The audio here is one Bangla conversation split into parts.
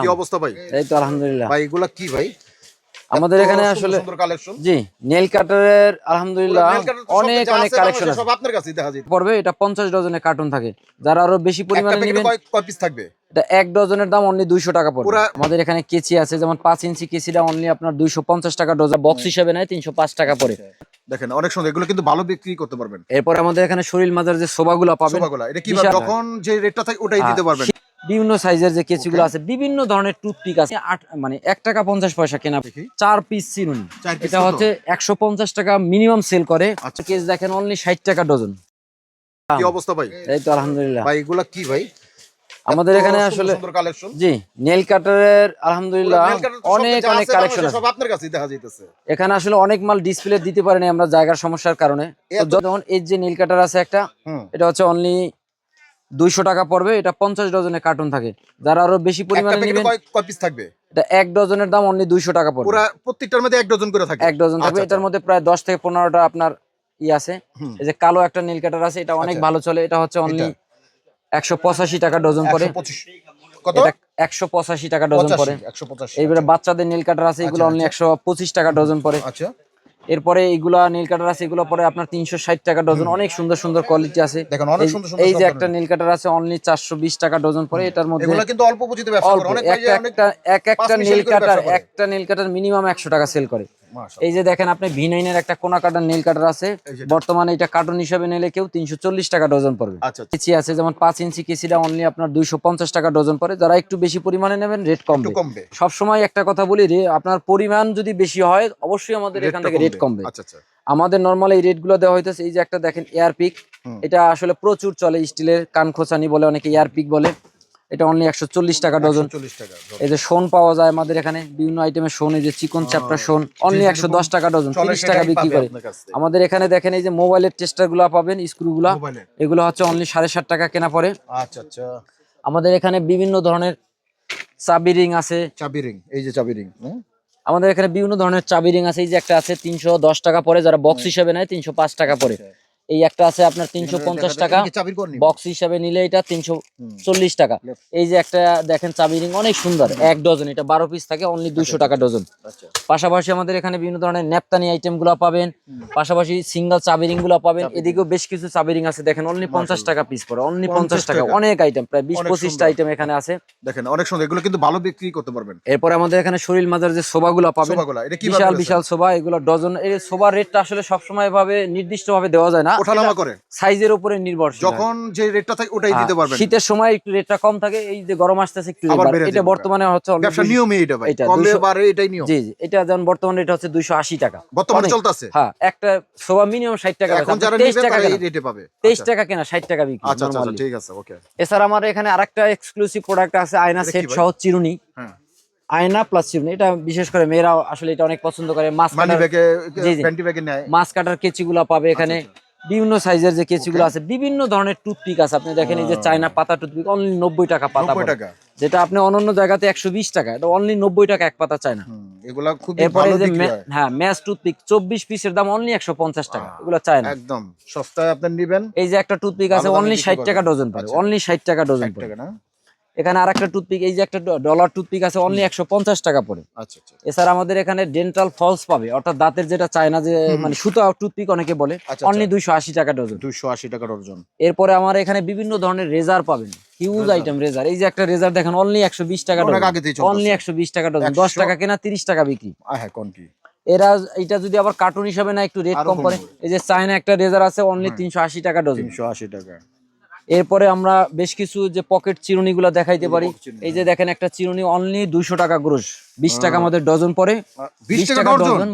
কি অবস্থা ভাই? এই তো আলহামদুলিল্লাহ। ভাই এগুলা কি ভাই? আমাদের এখানে আসলে সুন্দর কালেকশন। জি নেল কাটারের আলহামদুলিল্লাহ অনেক অনেক কালেকশন আছে। সব আপনার কাছেই দেখা যায়। পড়বে এটা 50 ডজনের কার্টুন থাকে। যারা আরো বেশি একটা পরিমাণে প্যাকেটে নেবেন কয় পিস থাকবে? এটা এক ডজনের দাম অনলি 200 টাকা পড়বে। পুরা আমাদের এখানে কেচি আছে, যেমন 5 ইঞ্চি কেচিটা অনলি আপনার 250 টাকা ডজন, বক্স হিসেবে নেয় 305 টাকা পড়ে। দেখেন অনেক সুন্দর, এগুলো কিন্তু ভালো বিক্রি করতে পারবেন। এরপর আমাদের এখানে শরীর মাজার যে সোফাগুলো পাবেন, সোফাগুলা এটা কি বিশাল- যখন যে রেটটা থাকে ওটাই দিতে পারবেন। বিভিন্ন সাইজের যে কেচিগুলো আছে, বিভিন্ন ধরনের টুথপিক আছে। মানে 1 টাকা 50 পয়সা কেনা, দেখি। 4 পিস চিরুনি, 4 পিস এটা কত? হচ্ছে 150 টাকা মিনিমাম সেল করে। আচ্ছা। কেস দেখেন অনলি 60 টাকা ডজন। কি অবস্থা ভাই? এই তো আলহামদুলিল্লাহ। ভাই এগুলা কি ভাই? আমাদের এত এখানে সুন্দর আসলে সুন্দর কালেকশন। জি নেল কাটারের আলহামদুলিল্লাহ অনেক অনেক কালেকশন আছে। সব আপনার কাছেই দেখা যাইতেছে। এখানে আসলে অনেক মাল ডিসপ্লে দিতে পারিনি আমরা জায়গার সমস্যার কারণে। তো যেমন এই যে নীল কাটার আছে একটা, এটা হচ্ছে অনলি 200 টাকা পড়বে। এটা 50 ডজনের কার্টুন থাকে। যারা আরো বেশি একটা পরিমাণে প্যাকেটে নেবেন কয় পিস থাকবে? এটা এক ডজনের দাম অনলি 200 টাকা পড়বে। পুরা প্রত্যেকটার মধ্যে এক ডজন করে থাকে। এক ডজন থাকবে। আচ্ছা, এটার মধ্যে প্রায় 10 থেকে 15টা আপনার আছে। হুম। এই যে কালো একটা নীল কাটার আছে, এটা অনেক আচ্ছা। ভালো চলে। এটা হচ্ছে অনলি 185 টাকা ডজন পড়ে। 125 কত? এটা 185 টাকা ডজন পড়ে। 185। এইবারে বাচ্চাদের নীল কাটার আছে, এগুলো অনলি 125 টাকা ডজন পড়ে। আচ্ছা। এরপরে এইগুলা নীল কাটার আছে, এগুলো পরে আপনার 360 টাকা ডজন। অনেক সুন্দর সুন্দর কোয়ালিটি আছে। দেখেন অনেক সুন্দর সুন্দর এই সব যে একটা ধরনের। নীল কাটার আছে অনলি 420 টাকা ডজন পড়ে। এটার মধ্যে এগুলা কিন্তু অল্প পুঁজিতে ব্যবসা অল্প করে। অনেক ভাই অনেক একটা পাঁচ মিশালি নীল করে কাটার, ব্যবসা করে। একটা নীল কাটার মিনিমাম 100 টাকা সেল করে। মাশাআল্লাহ। এই যে দেখেন আপনি V9 এর একটা কোনা কাটার নীল কাটার আছে, এই যেটা। বর্তমানে এটা কার্টুন হিসেবে নিলে কেউ 340 টাকা ডজন পড়বে। আচ্ছা, আচ্ছা। কেচি আছে, যেমন 5 ইঞ্চি কেচিটা অনলি আপনার 250 টাকা ডজন পড়ে। যারা একটু বেশি পরিমাণে নেবেন রেট একটু কমবে। কমবে। সবসময় একটা কথা বলি, আপনার পরিমাণ যদি বেশি হয় অবশ্যই আমাদের এখান থেকে রেট কমবে। আচ্ছা, আচ্ছা। আমাদের নরমাল এই রেট গুলো দেওয়া হইতেছে। এই যে একটা দেখেন এয়ারপিক, এটা আসলে প্রচুর চলে, স্টিলের কানখোসানি বলে অনেকে, এয়ারপিক বলে। এটা অনলি 140 টাকা ডজন। 140 টাকা। এই যে শোন পাওয়া যায় আমাদের এখানে, বিভিন্ন আইটেমের শোন, এই যে চিকন চ্যাপ্টার শোন অনলি 110 টাকা ডজন, 30 টাকা বিক্রি করে। আমাদের এখানে দেখেন এই যে মোবাইলের টেস্টার গুলা পাবেন, স্ক্রু গুলা, এগুলো হচ্ছে অনলি 7.5 টাকা কেনা পড়ে। আচ্ছা, আচ্ছা। আমাদের এখানে বিভিন্ন ধরনের চাবি রিং আছে। চাবি রিং, এই যে চাবি রিং। আমাদের এখানে বিভিন্ন ধরনের চাবি রিং আছে। এই যে একটা আছে 310 টাকা পড়ে, যারা বক্স হিসেবে নেয় 305 টাকা পড়ে। এই একটা আছে আপনার 350 টাকা, বক্স হিসাবে নিলে এটা 340 টাকা। এই যে একটা দেখেন চাবি রিং অনেক সুন্দর, এক ডজন, এটা 12 পিস থাকে, অনলি 200 টাকা ডজন। পাশাপাশি আমাদের এখানে বিভিন্ন ধরনের নেপতানি আইটেম গুলো পাবেন, পাশাপাশি সিঙ্গেল চাবি রিং গুলো পাবেন। এদিকেও বেশ কিছু চাবি রিং আছে, দেখেন অনলি 50 টাকা পিস পড়ে, অনলি 50 টাকা। অনেক আইটেম, প্রায় 20-25টা আইটেম এখানে আছে। দেখেন অনেক সুন্দর, এগুলো কিন্তু ভালো বিক্রি করতে পারবেন। এরপর আমাদের এখানে শরীর মাজার যে সোফাগুলো পাবেন, বিশাল বিশাল সোফা, এগুলো ডজন। এই সোফার রেটটা আসলে সবসময় ভাবে নির্দিষ্ট ভাবে দেওয়া যায় না, ওঠানামা করে, সাইজের উপরে নির্ভরশীল। যখন যে রেটটা থাকে ওটাই দিতে পারবেন। শীতের সময় একটু রেটটা কম থাকে, এই যে গরম আসতেছে একটু এটা বর্তমানে হচ্ছে ব্যবসা নিয়মই এটা ভাই, কমে বাড়ে এটাই নিয়ম। জি জি, এটা যেমন বর্তমানে এটা হচ্ছে 280 টাকা বর্তমানে চলতেছে। হ্যাঁ, একটা সোফা মিনিমাম 60 টাকা, এখন যারা 23 নেবে টাকা তারা এই রেটে পাবে। 23 টাকা কেনা, 60 টাকা বিক্রি। আচ্ছা, আচ্ছা, ঠিক আছে, ওকে। এছাড়া আমার এখানে আরেকটা এক্সক্লুসিভ প্রোডাক্ট আছে, আয়না সেট সহ চিরুনি। হ্যাঁ, আয়না প্লাস চিরুনি, এটা বিশেষ করে মেয়েরা আসলে এটা অনেক পছন্দ করে। মাছ কাটার কেচিগুলো পাবে এখানে, বিভিন্ন সাইজের যে কেচিগুলো আছে, বিভিন্ন ধরনের টুথপিক আছে। আপনি দেখেন এই যে চায়না পাতা টুথপিক অনলি 90 টাকা পাতা, যেটা আপনি অন্যান্য জায়গাতে 120 টাকা, এটা অনলি 90 টাকা এক পাতা চায়না। এগুলা খুব এরপরে এই যে হ্যাঁ ম্যাচ টুথপিক 24 পিসের দাম অনলি 150 টাকা, এগুলো চায়না, একদম সস্তায় আপনি নেবেন। এই যে একটা টুথপিক আছে অনলি 60 টাকা ডজন পড়ে, অনলি 60 টাকা ডজন পড়ে। এখানে আরেকটা টুথপিক, এই যে একটা ডলার টুথপিক আছে অনলি 150 টাকা পড়ে। আচ্ছা, আচ্ছা। এছাড়া আমাদের এখানে ডেন্টাল ফলস পাবে, অর্থাৎ দাঁতের যেটা চায়না যে মানে সুতা টুথপিক অনেকে বলে, অনলি 280 টাকা ডজন। 280 টাকা ডজন। এরপরে আমার এখানে বিভিন্ন ধরনের রেজার পাবেন, হিউজ আইটেম রেজার। এই যে একটা রেজার দেখেন অনলি 120 টাকা ডজন, অনলি 120 টাকা ডজন, 10 টাকা কেনা 30 টাকা বিক্রি। হ্যাঁ, কোন কি এরা এটা যদি আবার কার্টুন হিসাবে না একটু রেট কম করে। এই যে চায়না একটা রেজার আছে অনলি 380 টাকা ডজন, 380 টাকা। এরপরে আমরা বেশ কিছু যে পকেট চিরুনি গুলা দেখাইতে পারি। এই যে দেখেন একটা চিরুনি অনলি 200 টাকা গ্রোস, 20 টাকা আমাদের ডজন পড়ে। 20 টাকা ডজন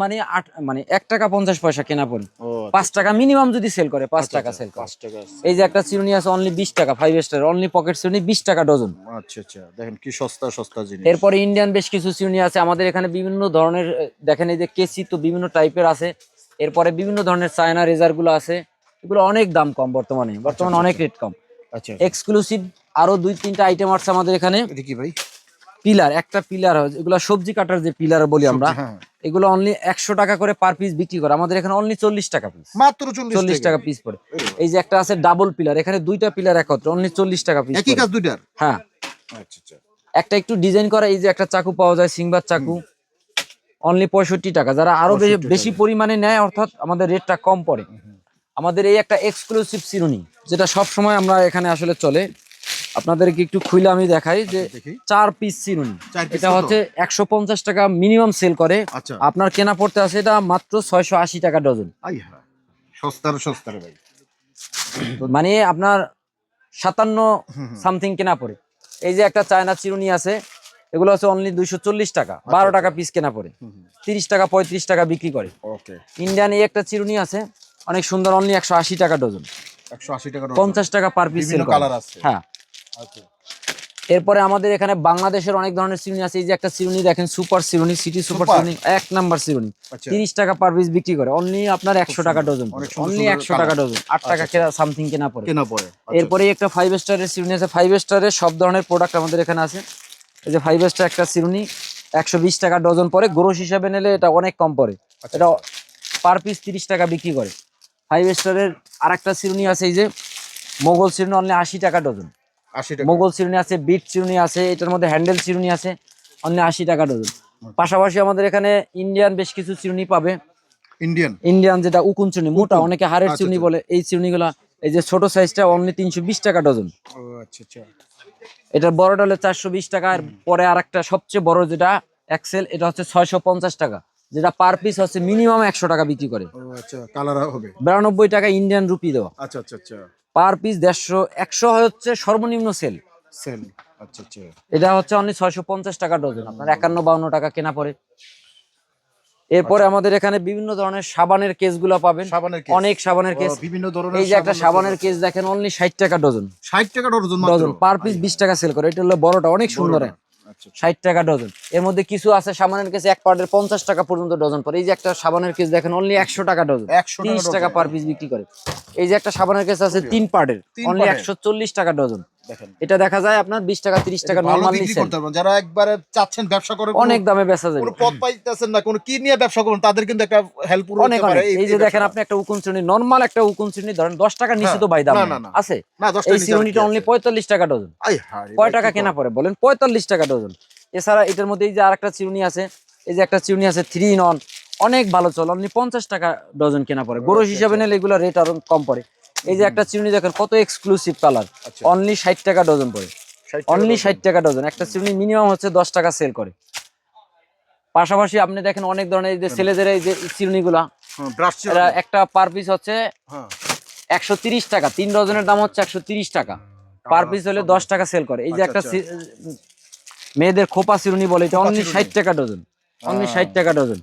মানে 1 টাকা 50 পয়সা কেনা পড়ে। 5 টাকা মিনিমাম যদি সেল করে, 5 টাকা সেল করে। এই যে একটা চিরুনি আছে অনলি 20 টাকা, 5 স্টার, অনলি পকেট চিরুনি 20 টাকা ডজন। আচ্ছা, আচ্ছা, দেখেন কি সস্তা সস্তা জিনিস। এরপরে ইন্ডিয়ান বেশ কিছু চিরুনি আছে আমাদের এখানে, বিভিন্ন ধরনের, দেখেন এই যে কেসি তো বিভিন্ন টাইপের আছে। এরপরে বিভিন্ন ধরনের চায়না রেজার গুলো আছে, এগুলো অনেক দাম কম, বর্তমানে অনেক রেট কম। আচ্ছা, এক্সক্লুসিভ আরো 2-3টা আইটেম আছে আমাদের এখানে। এটা কি ভাই? পিলার, একটা পিলার হয়, এগুলো সবজি কাটার যে পিলার বলি আমরা, এগুলো অনলি 100 টাকা করে পার পিস বিক্রি করে। আমাদের এখানে অনলি 40 টাকা পিস, মাত্র 40 টাকা পিস পড়ে। এই যে একটা আছে ডাবল পিলার, এখানে দুইটা পিলার একত্রে অনলি 40 টাকা পিস, একই কাজ দুইটার। হ্যাঁ। আচ্ছা, আচ্ছা। একটা একটু ডিজাইন করা এই যে একটা চাকু পাওয়া যায়, সিংবার চাকু, অনলি 65 টাকা। যারা আরো 65 বেশি টাকা। পরিমাণে নেয়, অর্থাৎ আমাদের রেটটা কম পড়ে। আমাদের এই একটা এক্সক্লুসিভ চিরুনি, যেটা সব সময় আমরা এখানে আসলে চলে, আপনাদেরকে একটু খুলে আমি দেখাই যে দেখি 4 পিস চিরুনি। 4 পিস এটা কত? হচ্ছে 150 টাকা মিনিমাম সেল করে, আচ্ছা আপনার কেনা পড়তে আছে এটা মাত্র 680 টাকা ডজন। আই হ্যাঁ সস্তার ভাই। মানে আপনার 57 হুম, হুম। সামথিং কেনা পড়ে। এই যে একটা চায়না চিরুনি আছে, এগুলো হচ্ছে অনলি 240 টাকা, 12 টাকা পিস কেনা পড়ে, 30 টাকা 35 টাকা বিক্রি করে। ওকে ইন্ডিয়ান এই একটা চিরুনি আছে অনেক সুন্দর, অনলি 180 টাকা ডজন, 180 টাকা 50 টাকা পার পিস সেল বিভিন্ন করে। কালার আছে। হ্যাঁ, আচ্ছা এরপরে আমাদের এখানে বাংলাদেশের অনেক ধরনের চিরুনি আছে। এই যে একটা চিরুনি দেখেন, সুপার চিরুনি, সিটি সুপার সুপার? চিরুনি, 1 নাম্বার চিরুনি, আচ্ছা 30 টাকা পার পিস বিক্রি করে, অনলি আপনার 100 টাকা সুন্দর, ডজন, অনেক সুন্দর অনলি সুন্দর 100 টাকা colour। ডজন, 8 টাকা আচ্ছা, কেনা সামথিং কেনা পড়ে। কেনা পড়ে। এরপরে একটা 5 স্টারের চিরুনি আছে, 5 স্টারের সব ধরনের প্রোডাক্ট আমাদের এখানে আছে। এই যে 5 স্টার একটা চিরুনি 120 টাকা ডজন পড়ে, গ্রোস হিসাবে নিলে এটা অনেক কম পড়ে, আচ্ছা, এটা পার পিস 30 টাকা বিক্রি করে। 5 স্টারের আরেকটা চিরুনি আছে, এই যে মোগল চিরুনি, অনলি 80 টাকা ডজন। 80 টাকা। মোগল চিরুনি আছে, বিট চিরুনি আছে, এটার মধ্যে হ্যান্ডেল চিরুনি আছে, অনলি 80 টাকা ডজন। পাশাপাশি আমাদের এখানে ইন্ডিয়ান বেশ কিছু চিরুনি পাবে। ইন্ডিয়ান ইন্ডিয়ান যেটা উকুন চিরুনি, মোটা, উকুন। অনেকে হাড়ের আচ্ছা, চিরুনি আচ্ছা। বলে, এই চিরুনিগুলা এই যে ছোট সাইজটা অনলি 320 টাকা ডজন। ও আচ্ছা আচ্ছা এটার বড়টা হলে 420 টাকা। আর পরে আর একটা সবচেয়ে বড় যেটা এক্সেল, এটা হচ্ছে 650 টাকা, যেটা পার পিস হচ্ছে মিনিমাম 100 টাকা বিক্রি করে। ও আচ্ছা কালার হবে। 92 টাকা ইন্ডিয়ান রুপি দেওয়া, আচ্ছা আচ্ছা আচ্ছা পার পিস 150, 100 হচ্ছে সর্বনিম্ন সেল। সেল। আচ্ছা আচ্ছা এটা হচ্ছে অনলি 650 টাকা ডজন, আপনার 51-52 টাকা কেনা পড়ে। এরপরে আমাদের এখানে বিভিন্ন ধরনের সাবানের কেসগুলো পাবেন, সাবানের কেস। অনেক সাবানের কেস। বিভিন্ন ধরনের এই যে একটা সাবানের কেস দেখেন, অনলি 60 টাকা ডজন, 60 টাকা ডজন মাত্র। ডজন পার পিস 20 টাকা সেল করে। এটা হলো বড়টা, অনেক সুন্দর, বড়টা। আচ্ছা 60 টাকা ডজন। এর মধ্যে কিছু আছে সাবানের কেস এক পার্টের 50 টাকা পর্যন্ত ডজন পড়ে। এই যে একটা সাবানের কেস দেখেন, অনলি 100 টাকা ডজন, 100 টাকা 30 টাকা ডজন। পার পিস বিক্রি করে। এই যে একটা সাবানের কেস আছে 3 পার্টের, তিন অনলি পার্টের। 140 টাকা ডজন। দেখেন এটা দেখা যায় আপনার 20 টাকা 30 টাকা ভালো নরমালি বিক্রি সেল, করতে পারবেন যারা একবারে চাচ্ছেন ব্যবসা করে অনেক দামে বেচা যাবে। কোনো পথ পাইতেছেন না, কোনো কি নিয়ে ব্যবসা করুন, তাদের কিন্তু একটা হেল্প অনেক হতে পারে অনেক। এই যে দেখেন আপনি একটা উকুন চিরুনি, নরমাল একটা উকুন চিরুনি ধরেন 10 টাকা নিচে তো ভাই দাম না, নেই। না, না। আছে। না 10 এই টাকা নিচে চিরুনিটা অনলি 45 টাকা ডজন। আই হারে কয় টাকা কেনা পড়ে বলেন? 45 টাকা ডজন। এছাড়া এটার মধ্যে এই যে আরেকটা চিরুনি আছে, এই যে একটা চিরুনি আছে 3 in 1, অনেক ভালো চল, অনলি 50 টাকা ডজন কেনা পড়ে। গোরস হিসাবে নিলে এগুলো রেট আরো কম পড়ে। এই যে একটা চিরুনি দেখেন কত এক্সক্লুসিভ কালার, আচ্ছা। অনলি 60 টাকা ডজন পড়ে, 60 টাকা অনলি ডজন। 60 টাকা ডজন। একটা চিরুনি মিনিমাম হচ্ছে 10 টাকা সেল করে। পাশাপাশি আপনি দেখেন অনেক ধরনের এই যে ছেলেদের এই যে চিরুনিগুলা, হ্যাঁ ব্রাশ ছিল। এরা একটা পার পিস হচ্ছে হ্যাঁ 130 টাকা, 3 ডজনের দাম হচ্ছে 130 টাকা, পার পিস হলে 10 টাকা সেল করে। এই যে আচ্ছা, একটা মেয়েদের খোপা চিরুনি বলে, এটা খোপা অনলি চিরুনি। 60 টাকা ডজন, অনলি 60 টাকা ডজন।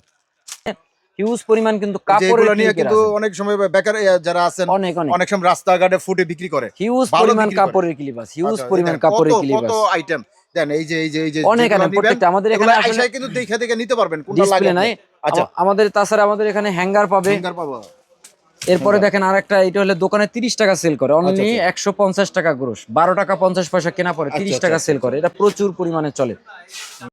হিউজ পরিমাণ কিন্তু কাপড়ের যেগুলো নিয়ে clip এর কিন্তু আছে। অনেক সময় বেকার যারা আছেন অনেক অনেক অনেক সময় রাস্তাঘাটে ফুটে বিক্রি করে। হিউজ ভালো পরিমাণ বিক্রি করে। কাপড়ের ক্লিপ আছে, হিউজ আচ্ছা, পরিমাণ দেখেন কাপড়ের কত ক্লিপ কত আছে, আইটেম দেন। এই যে অনেক যেগুলো আইটেম নিবেন, প্রত্যেকটা আমাদের এগুলো এখানে আসলে আইসাই কিন্তু দেখে নিতে পারবেন কোনটা লাগে ডিসপ্লে নাই। আপনার। আচ্ছা আমাদের তাছাড়া আমাদের এখানে হ্যাঙ্গার পাবে। ফিঙ্গার পাবো। এরপরে দেখেন আরেকটা, এটা হলে দোকানে 30 টাকা সেল করে, অনলি আচ্ছা। 150 টাকা গ্রোস, 12 টাকা 50 পয়সা কেনা পড়ে, 30 আচ্ছা, টাকা আচ্ছা, সেল করে। এটা প্রচুর পরিমাণে চলে।